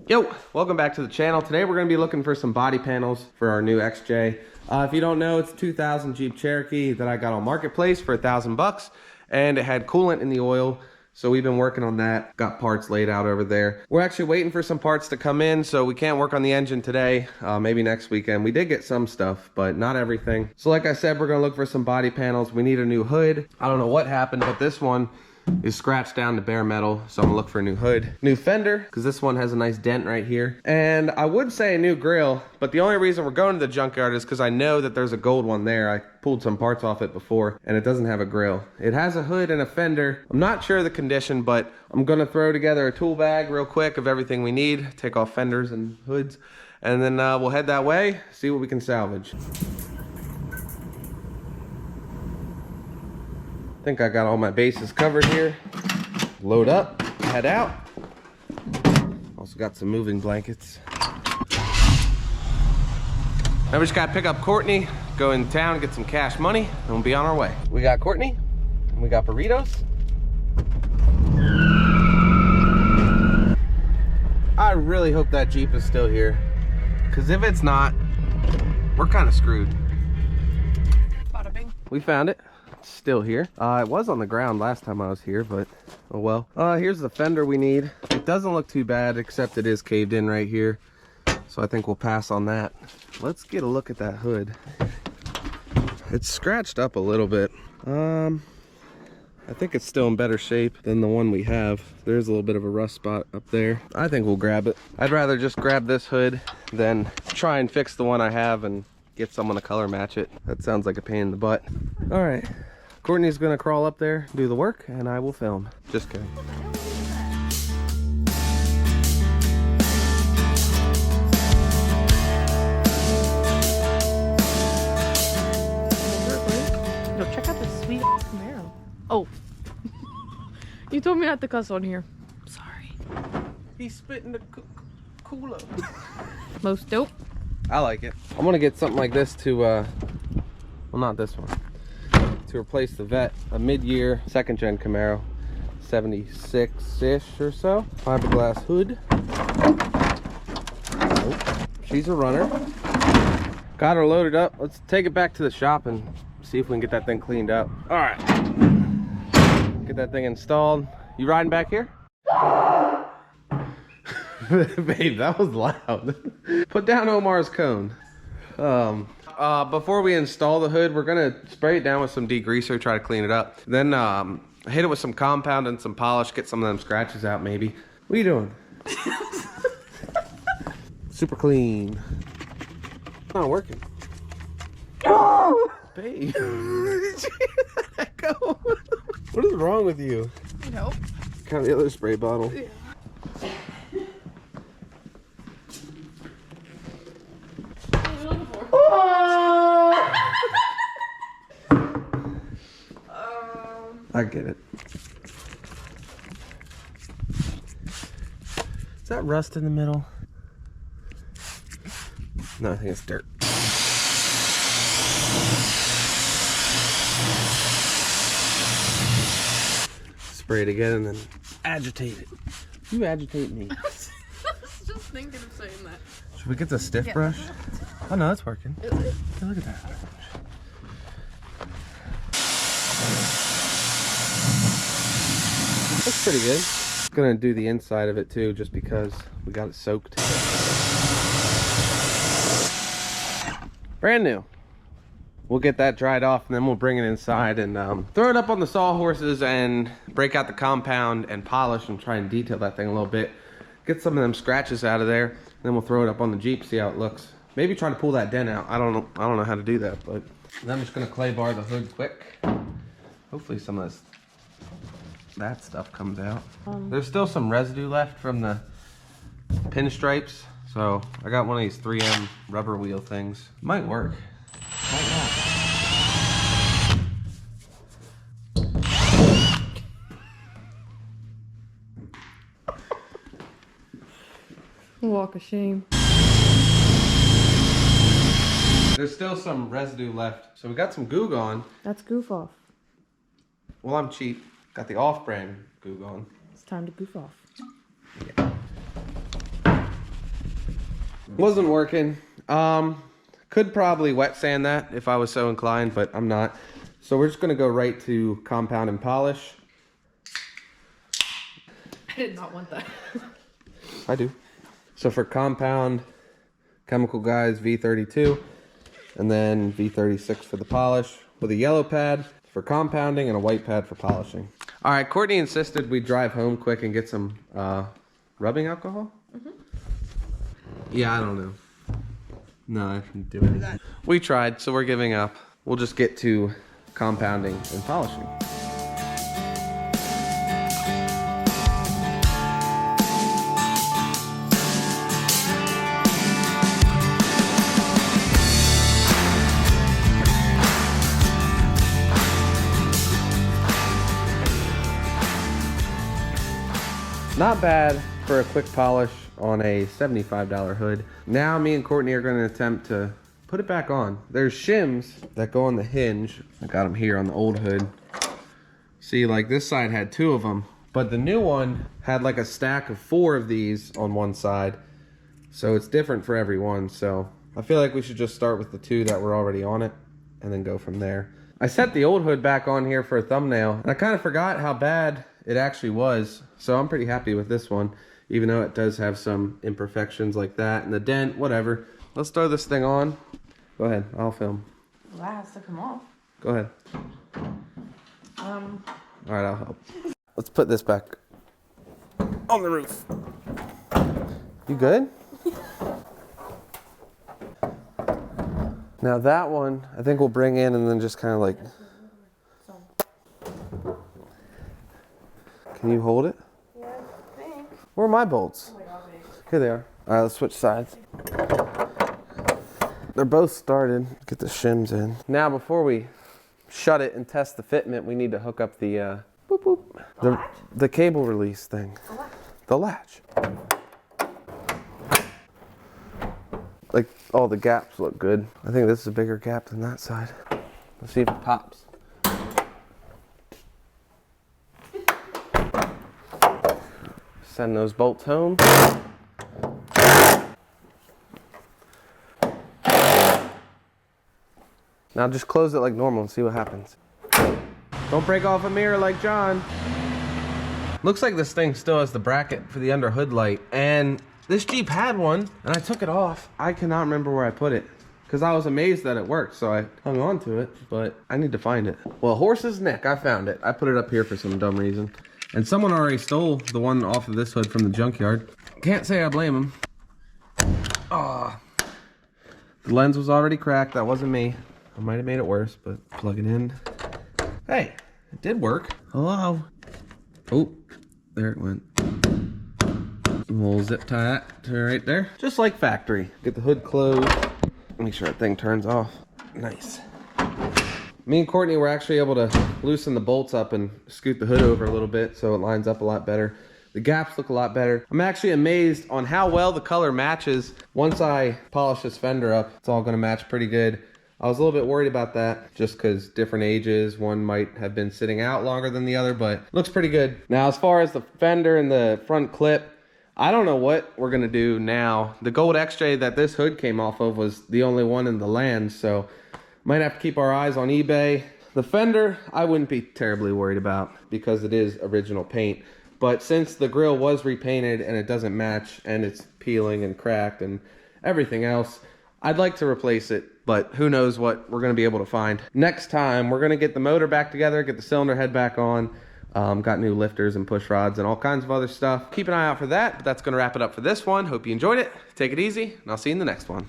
Yo, welcome back to the channel. Today we're going to be looking for some body panels for our new XJ. If you don't know, it's a 2000 Jeep Cherokee that I got on Marketplace for $1,000, and it had coolant in the oil. So we've been working on that. Got parts laid out over there. We're actually waiting for some parts to come in, so we can't work on the engine today. Maybe next weekend. We did get some stuff, but not everything. So like I said, we're going to look for some body panels. We need a new hood. I don't know what happened, but this one is scratched down to bare metal, so I'm gonna look for a new hood. New fender, because this one has a nice dent right here. And I would say a new grill, but the only reason we're going to the junkyard is because I know that there's a gold one there. I pulled some parts off it before, and it doesn't have a grill. It has a hood and a fender. I'm not sure of the condition, but I'm gonna throw together a tool bag real quick of everything we need, take off fenders and hoods, and then we'll head that way, see what we can salvage. I think I got all my bases covered here. Load up, head out. Also got some moving blankets. Now we just gotta pick up Courtney, go in town, get some cash money, and we'll be on our way. We got Courtney, and we got burritos. I really hope that Jeep is still here, because if it's not, we're kind of screwed. Bada bing. We found it. Still here. It was on the ground last time I was here, but oh well. Here's the fender we need. It doesn't look too bad, except it is caved in right here, so I think we'll pass on that. Let's get a look at that hood. It's scratched up a little bit. I think it's still in better shape than the one we have. There's a little bit of a rust spot up there. I think we'll grab it. I'd rather just grab this hood than try and fix the one I have and get someone to color match it. That sounds like a pain in the butt. All right, Courtney's gonna crawl up there, do the work, and I will film. Just kidding. No, check out this sweet Camaro. Oh, you told me not to cuss on here. Sorry. He's spitting the cooler. Most dope. I like it. I'm gonna get something like this to, well, not this one, to replace the Vet, a mid-year second-gen Camaro, 76-ish or so. Fiberglass hood. Nope. She's a runner. Got her loaded up. Let's take it back to the shop and see if we can get that thing cleaned up. All right. Get that thing installed. You riding back here? Babe, that was loud. Put down Omar's cone. Before we install the hood, we're gonna spray it down with some degreaser, try to clean it up. Then hit it with some compound and some polish, get some of them scratches out maybe. What are you doing? Super clean. Not working. Oh! Babe. Let go. What is wrong with you? No. Kind of the other spray bottle. Yeah. I get it. Is that rust in the middle? No, I think it's dirt. Spray it again and then agitate it. You agitate me. I was just thinking of saying that. Should we get the stiff brush? Oh no, that's working. Is it? Hey, look at that. Looks pretty good. Gonna do the inside of it too, just because we got it soaked. Brand new. We'll get that dried off and then we'll bring it inside and throw it up on the sawhorses and break out the compound and polish and try and detail that thing a little bit. Get some of them scratches out of there. Then we'll throw it up on the Jeep, see how it looks. Maybe try to pull that dent out. I don't know how to do that, but then I'm just gonna clay bar the hood quick. Hopefully some of that stuff comes out. There's still some residue left from the pinstripes, so I got one of these 3M rubber wheel things. Might work. Might not. Walk of shame. There's still some residue left. So we got some goo gone. That's goof off. Well, I'm cheap. Got the off-brand goo gone. It's time to goof off. Yeah. Wasn't working. Could probably wet sand that if I was so inclined, but I'm not. So we're just gonna go right to compound and polish. I did not want that. I do. So for compound, Chemical Guys V32, and then V36 for the polish, with a yellow pad for compounding and a white pad for polishing. All right, Courtney insisted we drive home quick and get some rubbing alcohol. Yeah, I don't know. No, I didn't do it. We tried, so we're giving up. We'll just get to compounding and polishing. Not bad for a quick polish on a $75 hood. Now me and Courtney are going to attempt to put it back on. There's shims that go on the hinge. I got them here on the old hood. See, like this side had 2 of them, but the new one had like a stack of 4 of these on one side. So it's different for every one. So I feel like we should just start with the 2 that were already on it and then go from there. I set the old hood back on here for a thumbnail, and I kind of forgot how bad it actually was. So I'm pretty happy with this one, even though it does have some imperfections like that and the dent, whatever. Let's throw this thing on. Go ahead, I'll film. Well, that has to come off. Go ahead. All right, I'll help. Let's put this back on the roof. You good? Now that one, I think we'll bring in and then just kind of like. Can you hold it? Yeah, I think. Where are my bolts? Oh my God, babe. Here they are. All right, let's switch sides. They're both started. Get the shims in. Now, before we shut it and test the fitment, we need to hook up the boop boop. The cable release thing. The latch. Like, all the gaps look good. I think this is a bigger gap than that side. Let's see if it pops. Send those bolts home. Now just close it like normal and see what happens. Don't break off a mirror like John. Looks like this thing still has the bracket for the under hood light, and this Jeep had one and I took it off. I cannot remember where I put it because I was amazed that it worked, so I hung on to it, but I need to find it. Well, horse's neck, I found it. I put it up here for some dumb reason. And someone already stole the one off of this hood from the junkyard. Can't say I blame him. Ah, the lens was already cracked. That wasn't me. I might have made it worse, but plug it in. Hey, it did work. Hello. Oh, there it went. We'll zip tie that to right there. Just like factory. Get the hood closed. Make sure that thing turns off. Nice. Me and Courtney were actually able to loosen the bolts up and scoot the hood over a little bit so it lines up a lot better. The gaps look a lot better. I'm actually amazed on how well the color matches. Once I polish this fender up, it's all gonna match pretty good. I was a little bit worried about that just because different ages, one might have been sitting out longer than the other, but looks pretty good. Now, as far as the fender and the front clip, I don't know what we're gonna do now. The gold XJ that this hood came off of was the only one in the land, so might have to keep our eyes on eBay. The fender, I wouldn't be terribly worried about because it is original paint. But since the grill was repainted and it doesn't match and it's peeling and cracked and everything else, I'd like to replace it, but who knows what we're gonna be able to find. Next time, we're gonna get the motor back together, get the cylinder head back on. Got new lifters and push rods and all kinds of other stuff. Keep an eye out for that, but that's gonna wrap it up for this one. Hope you enjoyed it. Take it easy, and I'll see you in the next one.